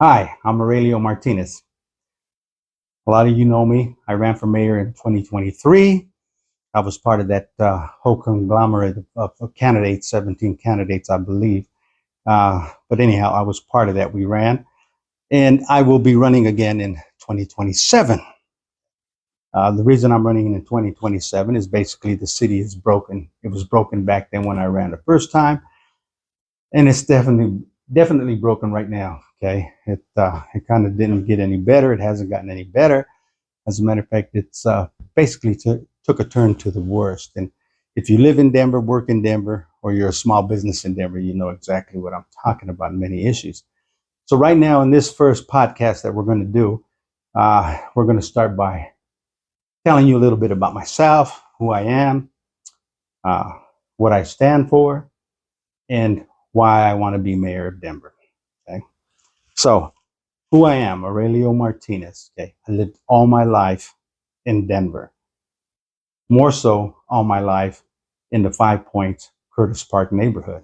Hi, I'm Aurelio Martinez. A lot of you know me. I ran for mayor in 2023. I was part of that whole conglomerate of candidates, 17 candidates, I believe. But anyhow, I was part of that. We ran, and I will be running again in 2027. The reason I'm running in 2027 is basically the city is broken. It was broken back then when I ran the first time, and it's definitely broken right now. Okay, it kind of didn't get any better. It hasn't gotten any better. As a matter of fact, it's basically took a turn to the worst. And if you live in Denver, work in Denver, or you're a small business in Denver, you know exactly what I'm talking about, many issues. So right now in this first podcast that we're going to do, we're going to start by telling you a little bit about myself, who I am, uh, what I stand for, and why I want to be mayor of Denver. Okay. So who I am, Aurelio Martinez. Okay. I lived all my life in Denver. More so all my life in the Five Points Curtis Park neighborhood.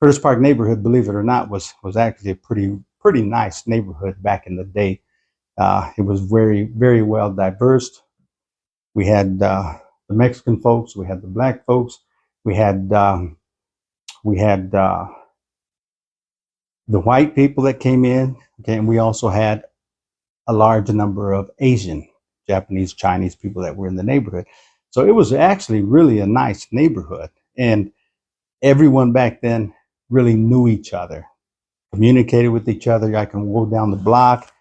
Curtis Park neighborhood, believe it or not, was actually a pretty nice neighborhood back in the day. It was very well diverse. We had the Mexican folks, we had the black folks, we had the white people that came in. Okay, and we also had a large number of Asian, Japanese, Chinese people that were in the neighborhood. So it was actually really a nice neighborhood. And everyone back then really knew each other, communicated with each other. I can go down the block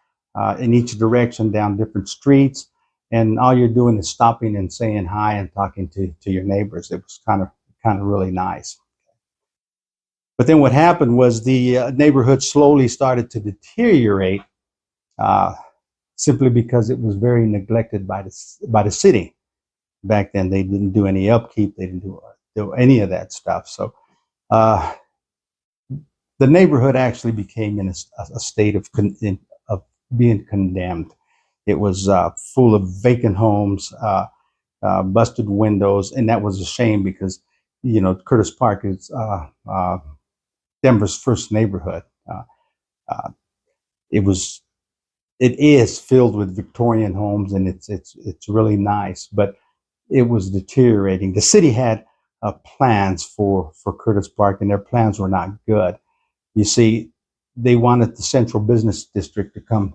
in each direction, down different streets. And all you're doing is stopping and saying hi and talking to your neighbors. It was kind of really nice. But then what happened was the neighborhood slowly started to deteriorate uh, simply because it was very neglected by the city. Back then, they didn't do any upkeep. They didn't do any of that stuff. So uh, the neighborhood actually became in a state of being condemned. It was full of vacant homes, busted windows, and that was a shame because Curtis Park is Denver's first neighborhood. Uh, it was it is filled with Victorian homes, and it's really nice, but it was deteriorating. The city had plans for Curtis Park, and their plans were not good. You see, they wanted the central business district to come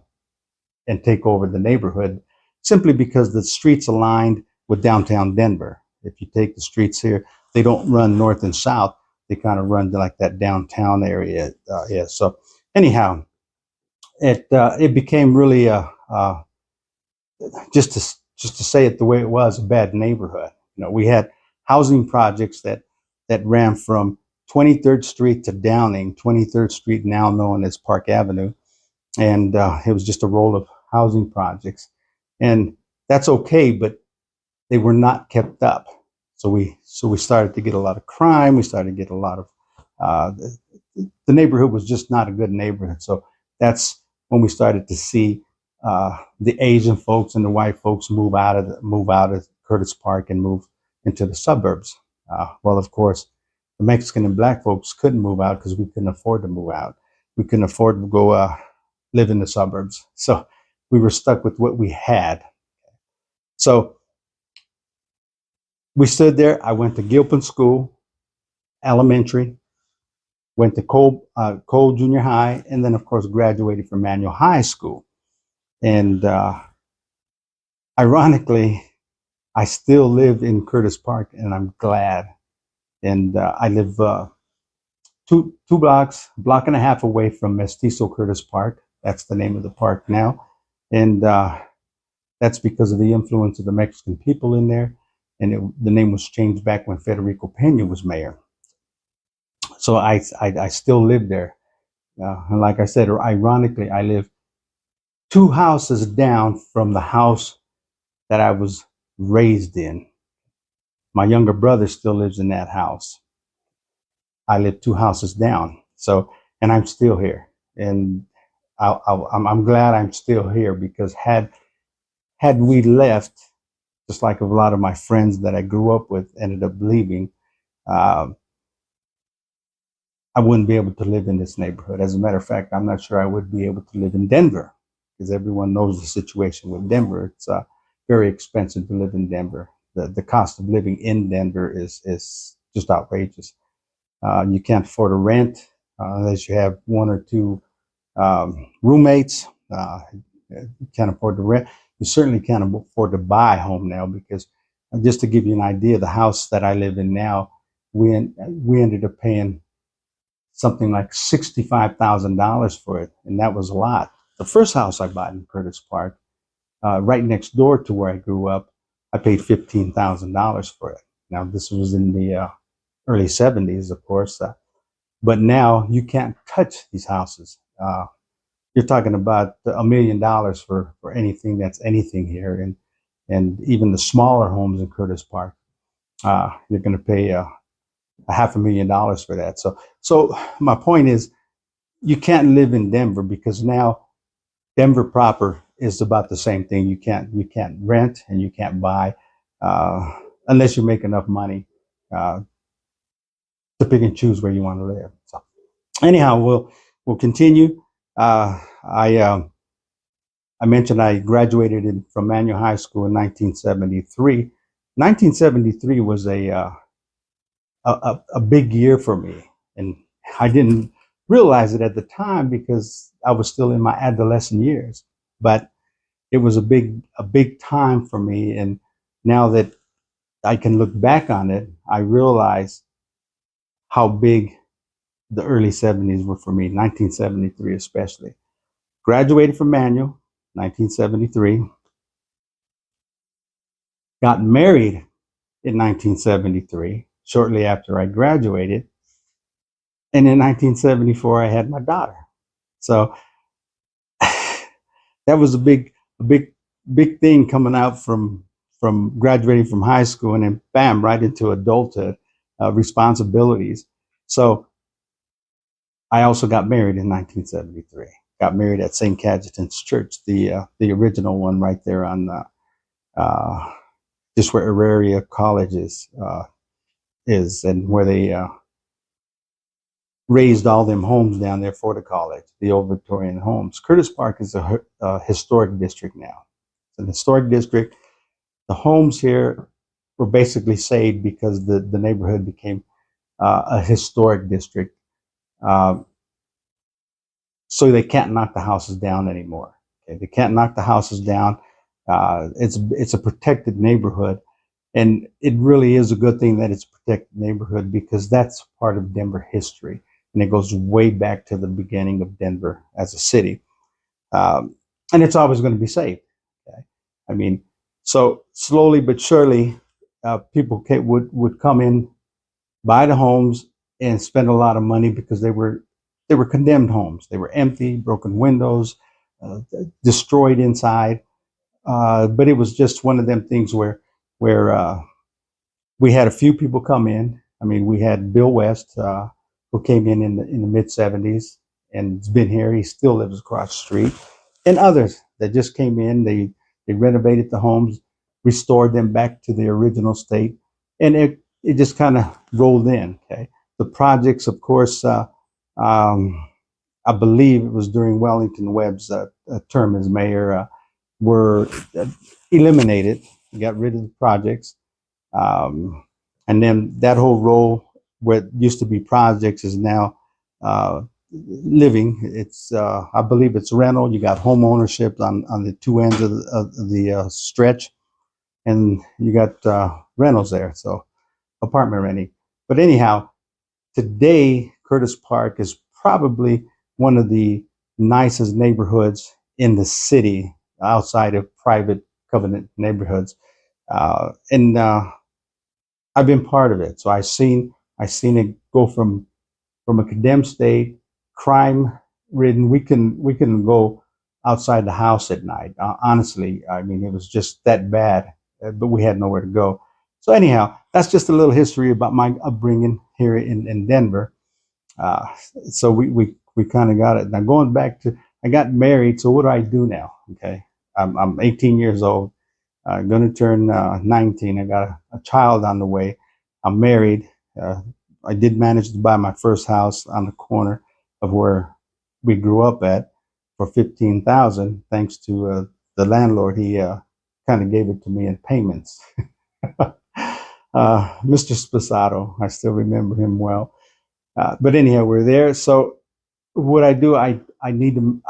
and take over the neighborhood simply because the streets aligned with downtown Denver. If you take the streets here, they don't run north and south. They kind of run to like that downtown area. Yeah. So anyhow, it became really just to say it the way it was, a bad neighborhood. We had housing projects that ran from 23rd Street to Downing, 23rd Street now known as Park Avenue, and it was just a roll of housing projects, and that's okay, but they were not kept up. So we started to get a lot of crime. We started to get a lot of uh, the neighborhood was just not a good neighborhood. So that's when we started to see the Asian folks and the white folks move out of Curtis Park and move into the suburbs. Well, of course, the Mexican and black folks couldn't move out because we couldn't afford to move out. We couldn't afford to go live in the suburbs. So we were stuck with what we had. So we stood there. I went to Gilpin School, elementary, went to Cole Junior High, and then, of course, graduated from Manual High School. And ironically, I still live in Curtis Park, and I'm glad. And I live two blocks, a block and a half away from Mestizo Curtis Park. That's the name of the park now. And that's because of the influence of the Mexican people in there. And the name was changed back when Federico Pena was mayor. So I still live there. And like I said, ironically, I live two houses down from the house that I was raised in. My younger brother still lives in that house. I live two houses down. So, and I'm still here. And I'm glad I'm still here because had we left, just like a lot of my friends that I grew up with ended up leaving, uh, I wouldn't be able to live in this neighborhood. As a matter of fact, I'm not sure I would be able to live in Denver because everyone knows the situation with Denver. It's very expensive to live in Denver. The cost of living in Denver is just outrageous. You can't afford a rent unless you have one or two roommates. You can't afford to rent. You certainly can't afford to buy a home now because just to give you an idea, the house that I live in now, we ended up paying something like $65,000 for it, and that was a lot. The first house I bought in Curtis Park, right next door to where I grew up, I paid $15,000 for it. Now this was in the early '70s, of course, but now you can't touch these houses. You're talking about $1 million for anything that's anything here, and even the smaller homes in Curtis Park, you're going to pay a $500,000 for that. So my point is, you can't live in Denver because now Denver proper is about the same thing. You can't rent and you can't buy uh, unless you make enough money uh, to pick and choose where you want to live. So anyhow, we'll continue. I mentioned I graduated from Manual High School in 1973. 1973 was a big year for me, and I didn't realize it at the time because I was still in my adolescent years. But it was a big time for me, and now that I can look back on it, I realize how big the early '70s were for me. 1973 especially. Graduated from Manual, 1973. Got married in 1973, shortly after I graduated. And in 1974, I had my daughter. So that was a big thing coming out from graduating from high school and then bam, right into adulthood, responsibilities. So I also got married in 1973. Got married at St. Cajetan's Church, the original one right there on uh, just where Aurelio College is and where they raised all them homes down there for the college, the old Victorian homes. Curtis Park is a historic district now. It's an historic district. The homes here were basically saved because the neighborhood became a historic district. Um, so they can't knock the houses down anymore. Okay? They can't knock the houses down. It's a protected neighborhood, and it really is a good thing that it's a protected neighborhood because that's part of Denver history, and it goes way back to the beginning of Denver as a city. Um, and it's always going to be safe. Okay? I mean, so slowly but surely, people would come in, buy the homes, and spend a lot of money because they were condemned homes. They were empty, broken windows, uh, destroyed inside. But it was just one of them things where we had a few people come in. I mean, we had Bill West, who came in the mid '70s and has been here. He still lives across the street, and others that just came in. They renovated the homes, restored them back to the original state, and it just kind of rolled in. Okay, the projects, of course. Um, I believe it was during Wellington Webb's term as mayor, were eliminated. He got rid of the projects. Um, and then that whole row where it used to be projects is now uh, living. It's I believe it's rental. You got home ownership on the two ends of the stretch, and you got rentals there. So apartment renting. But anyhow, today Curtis Park is probably one of the nicest neighborhoods in the city outside of private covenant neighborhoods. And I've been part of it. So I seen it go from a condemned state, crime ridden. We couldn't go outside the house at night. Honestly, I mean it was just that bad. But we had nowhere to go. So anyhow, that's just a little history about my upbringing here in Denver. Uh, so we kind of got it. Now going back to, I got married. So what do I do now? Okay, I'm 18 years old. Going to turn 19. I got a child on the way. I'm married. I did manage to buy my first house on the corner of where we grew up at for 15,000, thanks to the landlord. He kind of gave it to me in payments. Mr. Sposato, I still remember him well. But anyhow, we're there. So what I do, I need to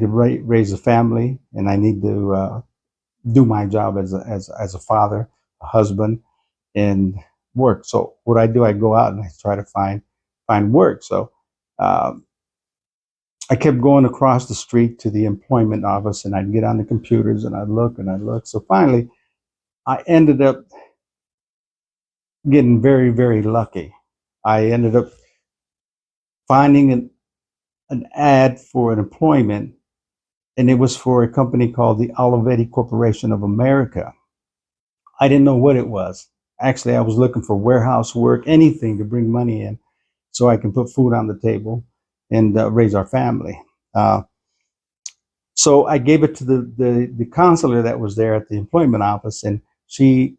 raise a family, and I need to do my job as a father, a husband, and work. So what I do, I go out and I try to find work. So um, I kept going across the street to the employment office, and I'd get on the computers and I'd look and I'd look. So finally, I ended up getting very, very lucky. I ended up finding an ad for an employment, and it was for a company called the Olivetti Corporation of America. I didn't know what it was. Actually, I was looking for warehouse work, anything to bring money in so I can put food on the table and raise our family. Uh, so I gave it to the counselor that was there at the employment office, and she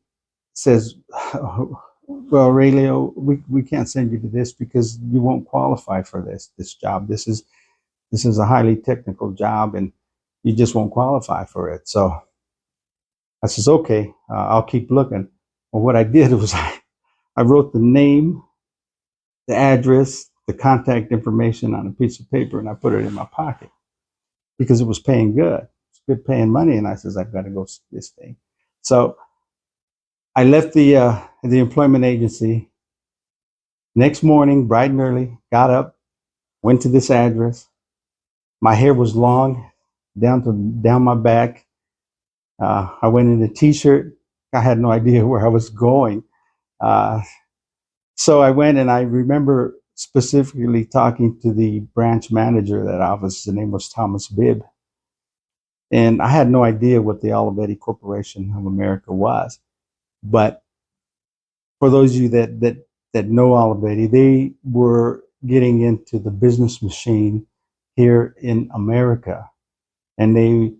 says, well, Aurelio, we can't send you to this because you won't qualify for this job. This is a highly technical job, and you just won't qualify for it. So I says, okay, I'll keep looking. Well, what I did was I wrote the name, the address, the contact information on a piece of paper, and I put it in my pocket because it was paying good. It's good paying money, and I says, I've got to go see this thing. So I left the employment agency. Next morning, bright and early, got up, went to this address. My hair was long, down my back. I went in a t-shirt. I had no idea where I was going. Uh, so I went, and I remember specifically talking to the branch manager of that office. His name was Thomas Bibb. And I had no idea what the Olivetti Corporation of America was. But for those of you that know Olivetti, they were getting into the business machine here in America. And they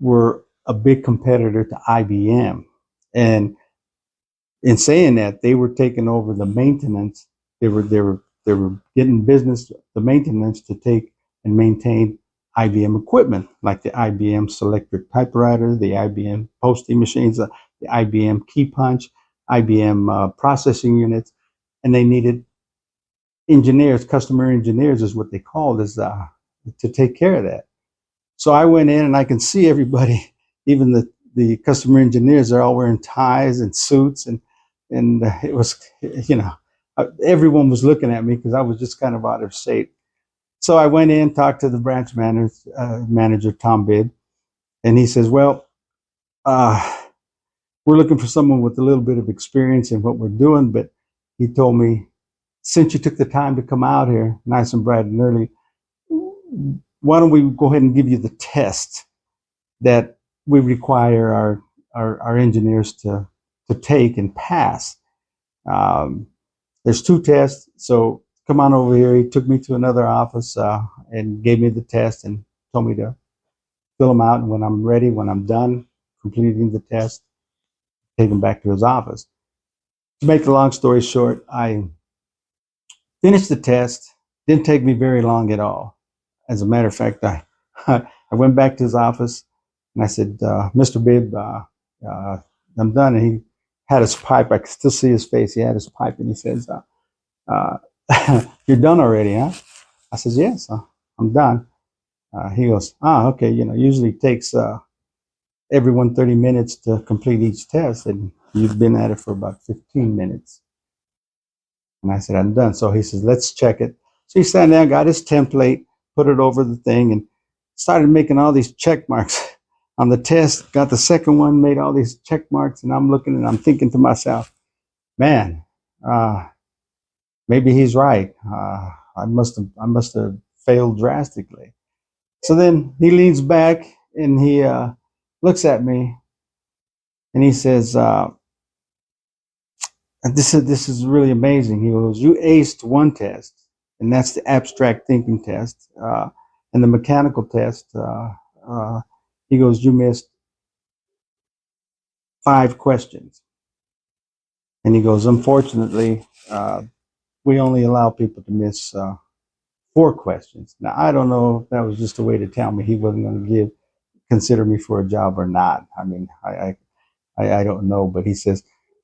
were a big competitor to IBM. And in saying that, they were taking over the maintenance. They were getting business, the maintenance, to take and maintain IBM equipment like the IBM Selectric typewriter, the IBM posting machines, the IBM key punch, IBM processing units, and they needed engineers. Customer engineers is what they called, is to take care of that. So I went in, and I can see everybody, even the customer engineers, are all wearing ties and suits, and it was, everyone was looking at me because I was just kind of out of shape. So I went in, talked to the branch manager, Tom Bibb, and he says, well, we're looking for someone with a little bit of experience in what we're doing, but he told me, since you took the time to come out here nice and bright and early, why don't we go ahead and give you the test that we require our engineers to take and pass. There's two tests, so come on over here. He took me to another office and gave me the test and told me to fill them out. And when I'm ready, when I'm done completing the test, take him back to his office. To make the long story short, I finished the test. Didn't take me very long at all. As a matter of fact, I went back to his office and I said, Mr. Bibb, I'm done. And he had his pipe. I could still see his face. He had his pipe, and he says, you're done already, huh? I says, yes, I'm done. He goes, okay. Usually it takes everyone 30 minutes to complete each test, and you've been at it for about 15 minutes. And I said, I'm done. So he says, let's check it. So he sat down, got his template, put it over the thing, and started making all these check marks on the test. Got the second one, made all these check marks, and I'm looking and I'm thinking to myself, man, maybe he's right. I must have failed drastically. So then he leans back and he looks at me and he says, this is really amazing. He goes, you aced one test, and that's the abstract thinking test. And the mechanical test, he goes, you missed 5 questions. And he goes, unfortunately, we only allow people to miss 4 questions. Now, I don't know if that was just a way to tell me he wasn't going to consider me for a job or not. I mean, I don't know, but he says,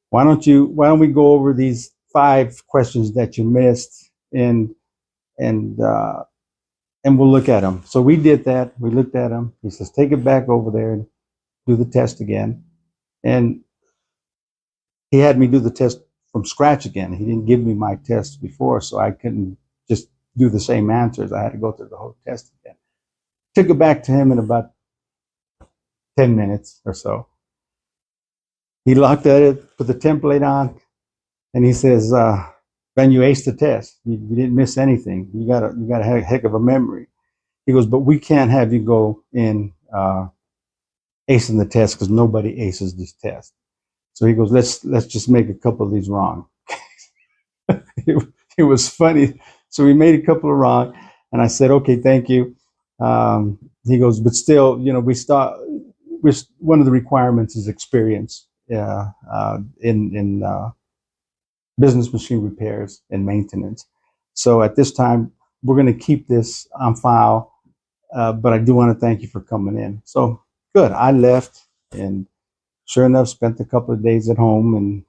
why don't we go over these 5 questions that you missed and uh, and we'll look at them. So we did that. We looked at them. He says, take it back over there and do the test again. And he had me do the test from scratch again. He didn't give me my test before, so I couldn't just do the same answers. I had to go through the whole test again. Took it back to him in about 10 minutes or so. He looked at it, put the template on, and he says, Ben, you aced the test. You didn't miss anything. You got a heck of a memory. He goes, but we can't have you go in acing the test because nobody aces this test. So he goes, let's just make a couple of these wrong. it was funny. So we made a couple of wrong, and I said, okay, thank you. He goes, but still, one of the requirements is experience in business machine repairs and maintenance. So at this time, we're going to keep this on file, but I do want to thank you for coming in. So good. I left, and sure enough, spent a couple of days at home and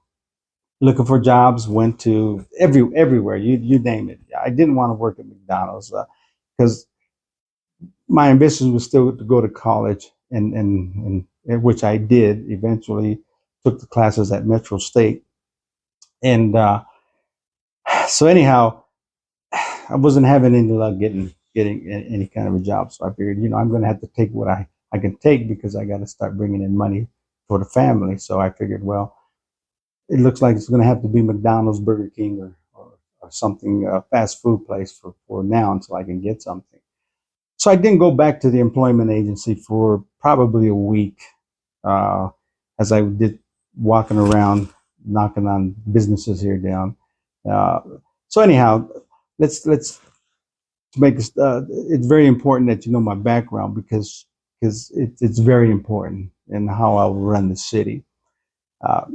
looking for jobs. Went to everywhere, you name it. I didn't want to work at McDonald's because my ambition was still to go to college, and which I did eventually. Took the classes at Metro State, and so anyhow, I wasn't having any luck getting any kind of a job. So I figured, I'm going to have to take what I can take because I got to start bringing in money for the family. So I figured, well, it looks like it's going to have to be McDonald's, Burger King, or something, a fast food place for now until I can get something. So I didn't go back to the employment agency for probably a week, as I did walking around, knocking on businesses here down. Uh, so anyhow, let's make this. It's very important that you know my background because it's very important in how I will run the city. Uh,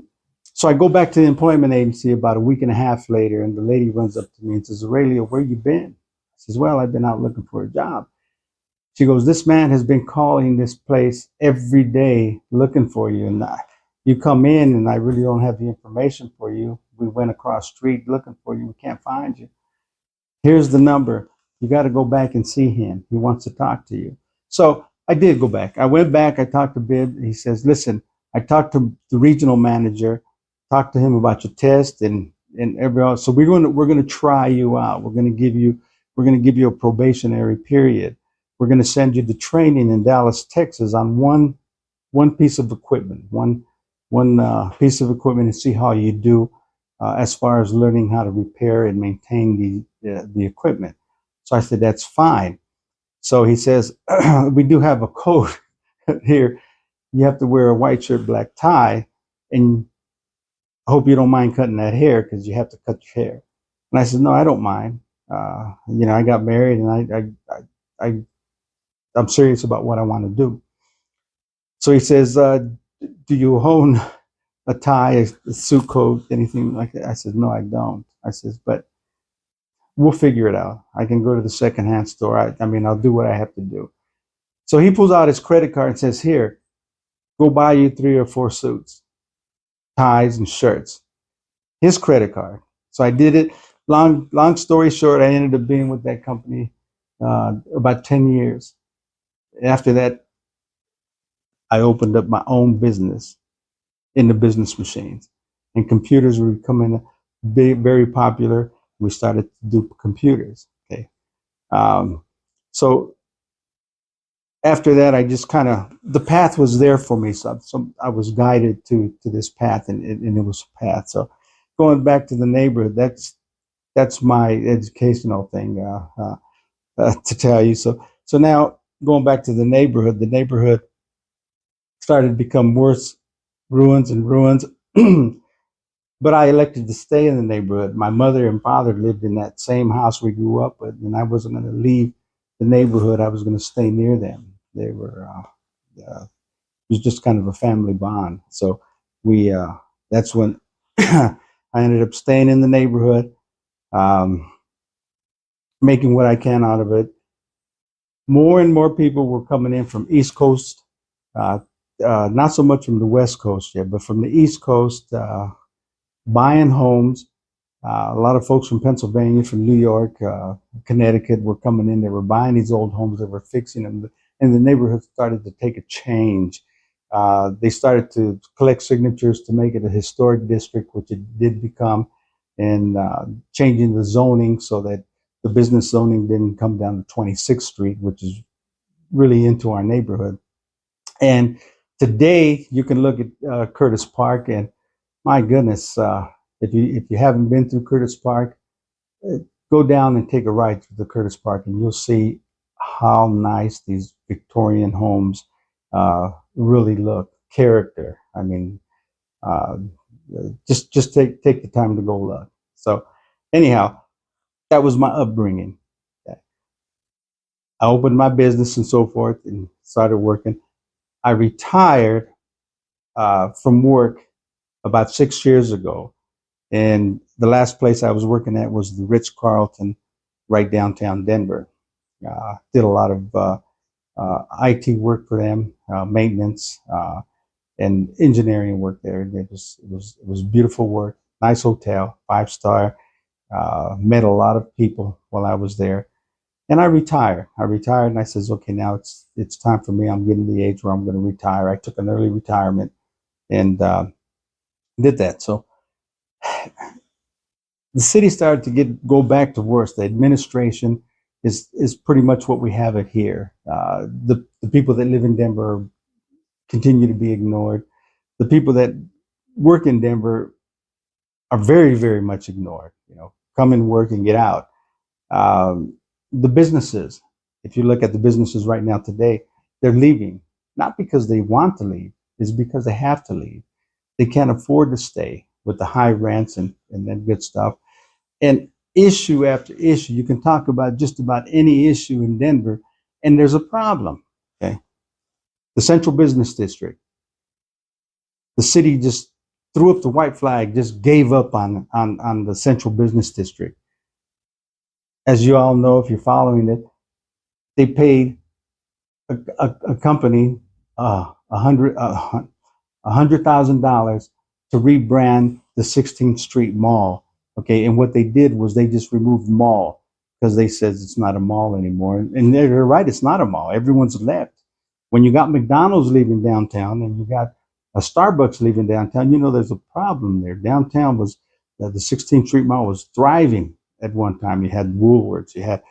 so I go back to the employment agency about a week and a half later, and the lady runs up to me and says, Aurelio, where you been? I says, well, I've been out looking for a job. She goes, this man has been calling this place every day looking for you. And you come in and I really don't have the information for you. We went across the street looking for you. We can't find you. Here's the number. You got to go back and see him. He wants to talk to you. So I did go back. I went back. I talked to Bib. He says, listen, I talked to the regional manager, talked to him about your test and everything. So we're going to try you out. We're going to give you a probationary period. We're going to send you to training in Dallas, Texas on one piece of equipment, one piece of equipment, and see how you do as far as learning how to repair and maintain the equipment. So I said, that's fine. So he says, we do have a code here. You have to wear a white shirt, black tie, and I hope you don't mind cutting that hair because you have to cut your hair. And I said, no, I don't mind. I got married and I'm serious about what I want to do. So he says, do you own a tie, a suit coat, anything like that? I said, no, I don't. I says, but we'll figure it out. I can go to the secondhand store. I mean, I'll do what I have to do. So he pulls out his credit card and says, here, go buy you 3 or 4 suits, ties and shirts. His credit card. So I did it. Long story short, I ended up being with that company about 10 years. After that, I opened up my own business in the business machines, and computers were becoming very popular. We started to do computers. Okay, so after that, I just the path was there for me. So I was guided to this path, and it was a path. So going back to the neighborhood, that's my educational thing to tell you. So now going back to the neighborhood started to become worse, ruins and ruins. But I elected to stay in the neighborhood. My mother and father lived in that same house we grew up with, and I wasn't going to leave the neighborhood. I was going to stay near them. They were, it was just kind of a family bond. So that's when I ended up staying in the neighborhood, um, making what I can out of it. More and more people were coming in from East Coast, uh, not so much from the West Coast yet, but from the East Coast, buying homes. A lot of folks from Pennsylvania, from New York, Connecticut were coming in. They were buying these old homes. They were fixing them, and the neighborhood started to take a change. They started to collect signatures to make it a historic district, which it did become, and changing the zoning so that the business zoning didn't come down to 26th Street, which is really into our neighborhood. And today you can look at Curtis Park, and my goodness, if you haven't been through Curtis Park, uh, go down and take a ride through the Curtis Park, and you'll see how nice these Victorian homes really look. Character. I mean, uh, just take the time to go look. So, anyhow, that was my upbringing. I opened my business and so forth, and started working. I retired from work about 6 years ago. And the last place I was working at was the Ritz Carlton right downtown Denver. Did a lot of IT work for them, maintenance and engineering work there. It was beautiful work, nice hotel, 5 star. Met a lot of people while I was there, and I retired. And I says, okay, now it's time for me. I'm getting to the age where I'm going to retire. I took an early retirement and did that. So the city started to go back to worse. The administration is pretty much what we have it here. The people that live in Denver continue to be ignored. The people that work in Denver are very, very much ignored. Come and work and get out. The businesses, if you look at the businesses right now today, they're leaving, not because they want to leave, it's because they have to leave. They can't afford to stay with the high rents and that good stuff. And issue after issue, you can talk about just about any issue in Denver, and there's a problem. Okay. The Central Business District, the city just threw up the white flag, just gave up on the Central Business District. As you all know, if you're following it, they paid a company $100,000 to rebrand the 16th Street Mall. Okay, and what they did was they just removed mall because they said it's not a mall anymore. And they're right, it's not a mall. Everyone's left. When you got McDonald's leaving downtown and you got a Starbucks leaving downtown, there's a problem there. Downtown was the 16th Street Mall was thriving at one time. You had Woolworths, you had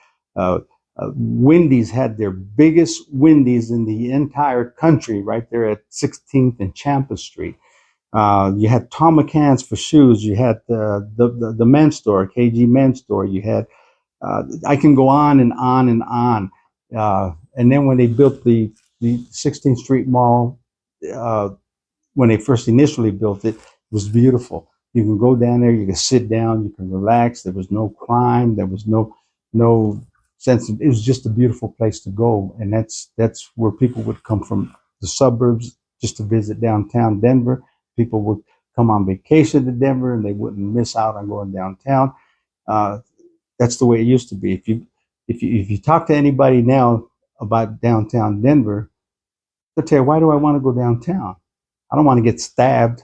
Wendy's had their biggest Wendy's in the entire country right there at 16th and Champa Street. You had Tom McCann's for shoes. You had the men's store, KG Men's Store. You had I can go on and on and on. And then when they built the 16th Street Mall, uh, when they first initially built it, it was beautiful. You can go down there, you can sit down, you can relax. There was no crime. There was no sense of, it was just a beautiful place to go. And that's where people would come from the suburbs just to visit downtown Denver. People would come on vacation to Denver and they wouldn't miss out on going downtown. Uh, that's the way it used to be. If you talk to anybody now about downtown Denver, they'll tell you, why do I want to go downtown? I don't want to get stabbed.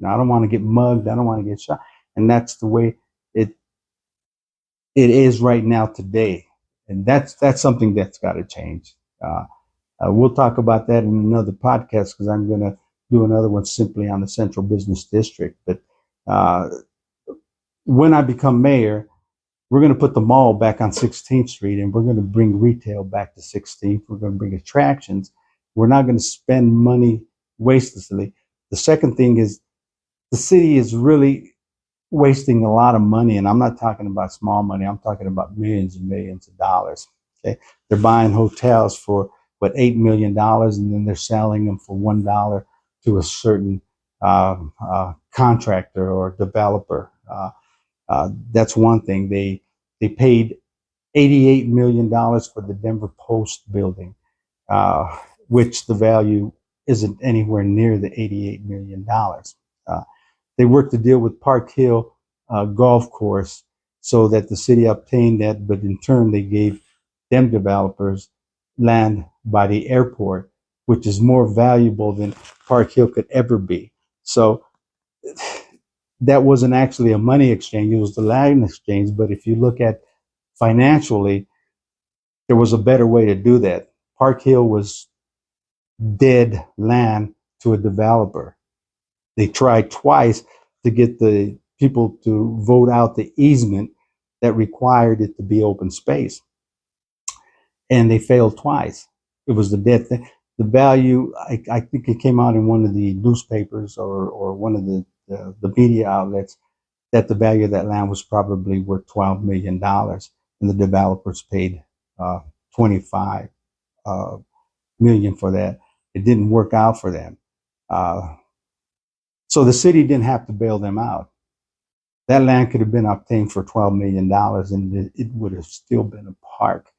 I don't want to get mugged. I don't want to get shot. And that's the way it is right now today. And that's something that's got to change. We'll talk about that in another podcast because I'm going to do another one simply on the Central Business District. But when I become mayor, we're going to put the mall back on 16th Street and we're going to bring retail back to 16th. We're going to bring attractions. We're not going to spend money wastelessly. The second thing is the city is really wasting a lot of money, and I'm not talking about small money. I'm talking about millions and millions of dollars. Okay, they're buying hotels for $8 million, and then they're selling them for $1 to a certain contractor or developer. That's one thing. They paid $88 million for the Denver Post building, which the value isn't anywhere near the $88 million. They worked a deal with Park Hill Golf Course so that the city obtained that, but in turn they gave them developers land by the airport, which is more valuable than Park Hill could ever be. So that wasn't actually a money exchange, it was the land exchange. But if you look at financially, there was a better way to do that. Park Hill was dead land to a developer. They tried twice to get the people to vote out the easement that required it to be open space, and they failed twice. It was the dead thing. The value, I think it came out in one of the newspapers or one of the media outlets, that the value of that land was probably worth $12 million, and the developers paid 25 million for that. It didn't work out for them. Uh, so the city didn't have to bail them out. That land could have been obtained for $12 million, and it would have still been a park.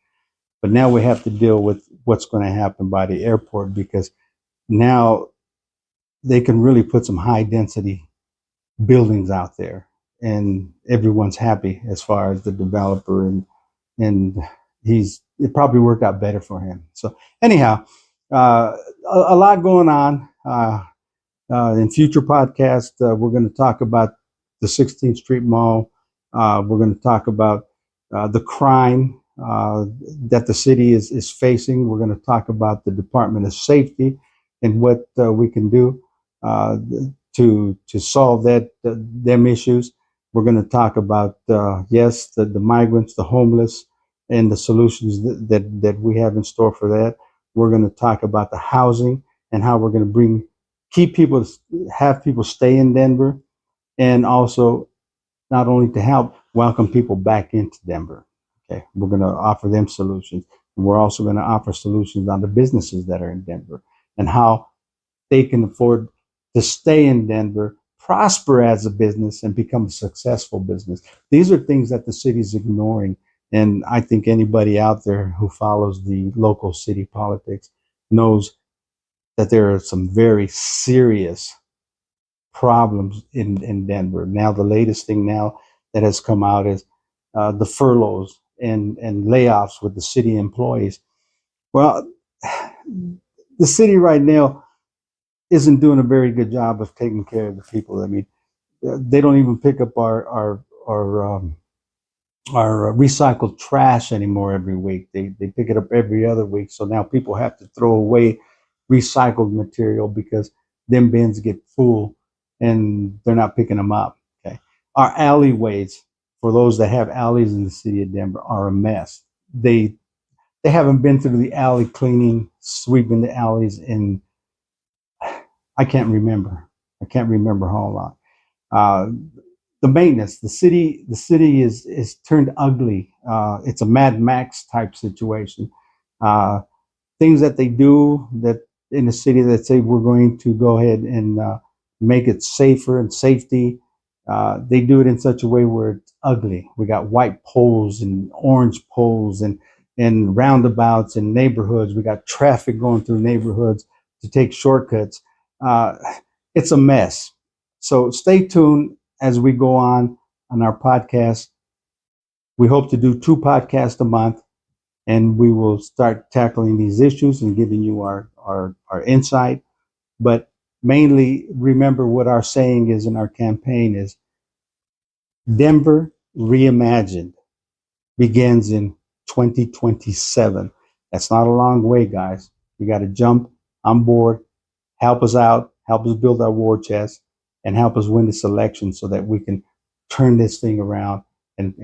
But now we have to deal with what's going to happen by the airport, because now they can really put some high density buildings out there, and everyone's happy as far as the developer, and it probably worked out better for him. So anyhow, a lot going on. In future podcasts, we're going to talk about the 16th Street Mall. We're going to talk about the crime that the city is facing. We're going to talk about the Department of Safety and what we can do to solve them issues. We're going to talk about yes, the migrants, the homeless, and the solutions that we have in store for that. We're going to talk about the housing and how we're going to have people stay in Denver, and also not only to help welcome people back into Denver. Okay, we're going to offer them solutions. And we're also going to offer solutions on the businesses that are in Denver and how they can afford to stay in Denver, prosper as a business, and become a successful business. These are things that the city's ignoring. And I think anybody out there who follows the local city politics knows that there are some very serious problems in Denver. Now, the latest thing now that has come out is the furloughs and layoffs with the city employees. Well, the city right now isn't doing a very good job of taking care of the people. I mean, they don't even pick up our recycled trash anymore every week. They pick it up every other week. So now people have to throw away recycled material because them bins get full and they're not picking them up. Okay. Our alleyways, for those that have alleys in the city of Denver, are a mess. They haven't been through the alley cleaning, sweeping the alleys in, I can't remember. I can't remember how long. Uh, the maintenance, the city is turned ugly. It's a Mad Max type situation. Uh, Things that they do that in the city that say we're going to go ahead and make it safer and safety. They do it in such a way where it's ugly. We got white poles and orange poles and roundabouts in neighborhoods. We got traffic going through neighborhoods to take shortcuts. Uh, it's a mess. So stay tuned as we go on our podcast. We hope to do 2 podcasts a month, and we will start tackling these issues and giving you our insight. But mainly, remember what our saying is in our campaign is Denver Reimagined begins in 2027. That's not a long way, guys. You got to jump on board, help us out, help us build our war chest, and help us win this election so that we can turn this thing around and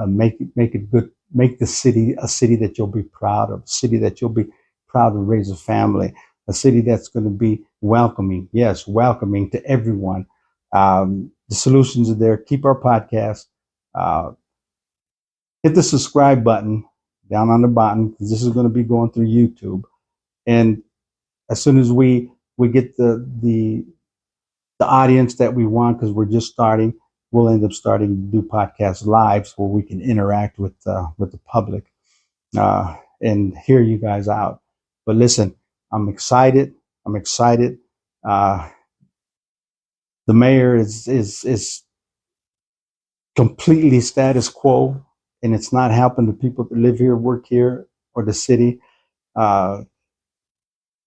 make it good. Make the city a city that you'll be proud of, a city that you'll be proud to raise a family, a city that's going to be welcoming. Yes, welcoming to everyone. The solutions are there. Keep our podcast. Uh, Hit the subscribe button down on the bottom, because this is going to be going through YouTube. And as soon as we get the audience that we want, because we're just starting, we'll end up starting to do podcast lives where we can interact with the public and hear you guys out. But listen, I'm excited. I'm excited. Uh, The mayor is completely status quo, and it's not helping the people that live here, work here, or the city. Uh,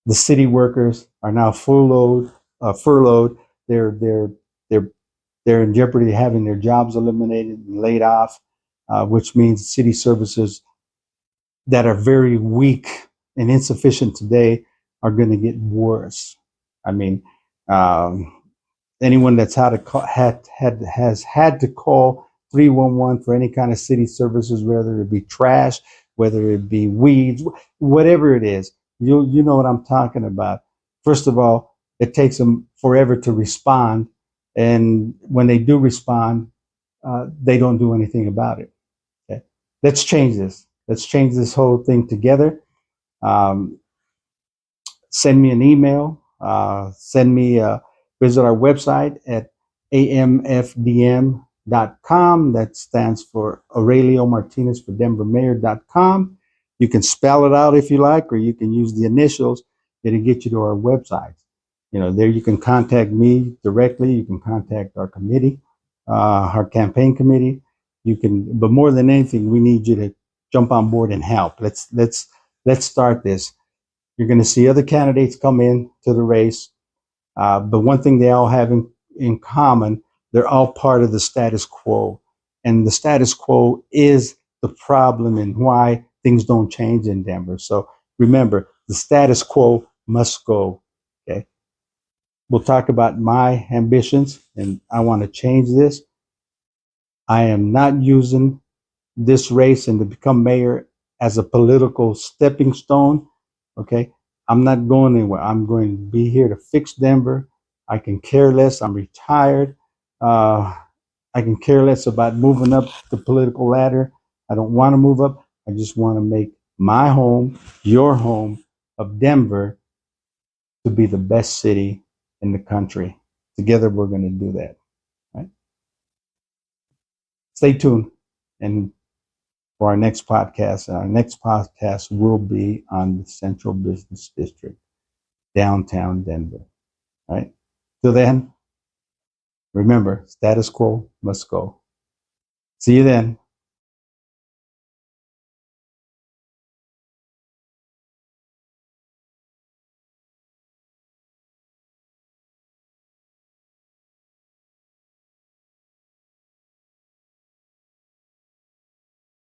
the city workers are now furloughed. They're they're they're they're in jeopardy of having their jobs eliminated and laid off, which means city services that are very weak and insufficient today are going to get worse. I mean, um, anyone that's has had to call 311 for any kind of city services, whether it be trash, whether it be weeds, whatever it is, you know what I'm talking about. First of all, it takes them forever to respond, and when they do respond, they don't do anything about it. Okay? Let's change this. Let's change this whole thing together. Um, Send me an email. Visit our website at amfdm.com. That stands for Aurelio Martinez for DenverMayor.com. You can spell it out if you like, or you can use the initials. It'll get you to our website. There you can contact me directly. You can contact our committee, our campaign committee. But more than anything, we need you to jump on board and help. Let's start this. You're going to see other candidates come in to the race, but one thing they all have in common, they're all part of the status quo. And the status quo is the problem and why things don't change in Denver. So remember, the status quo must go. Okay. We'll talk about my ambitions, and I want to change this. I am not using this race and to become mayor as a political stepping stone. Okay. I'm not going anywhere. I'm going to be here to fix Denver. I can care less. I'm retired. Uh, I can care less about moving up the political ladder. I don't want to move up. I just want to make my home, your home of Denver, to be the best city in the country. Together, we're going to do that. Right? Stay tuned. And for our next podcast. Our next podcast will be on the Central Business District, downtown Denver. All right. Till then, remember, status quo must go. See you then.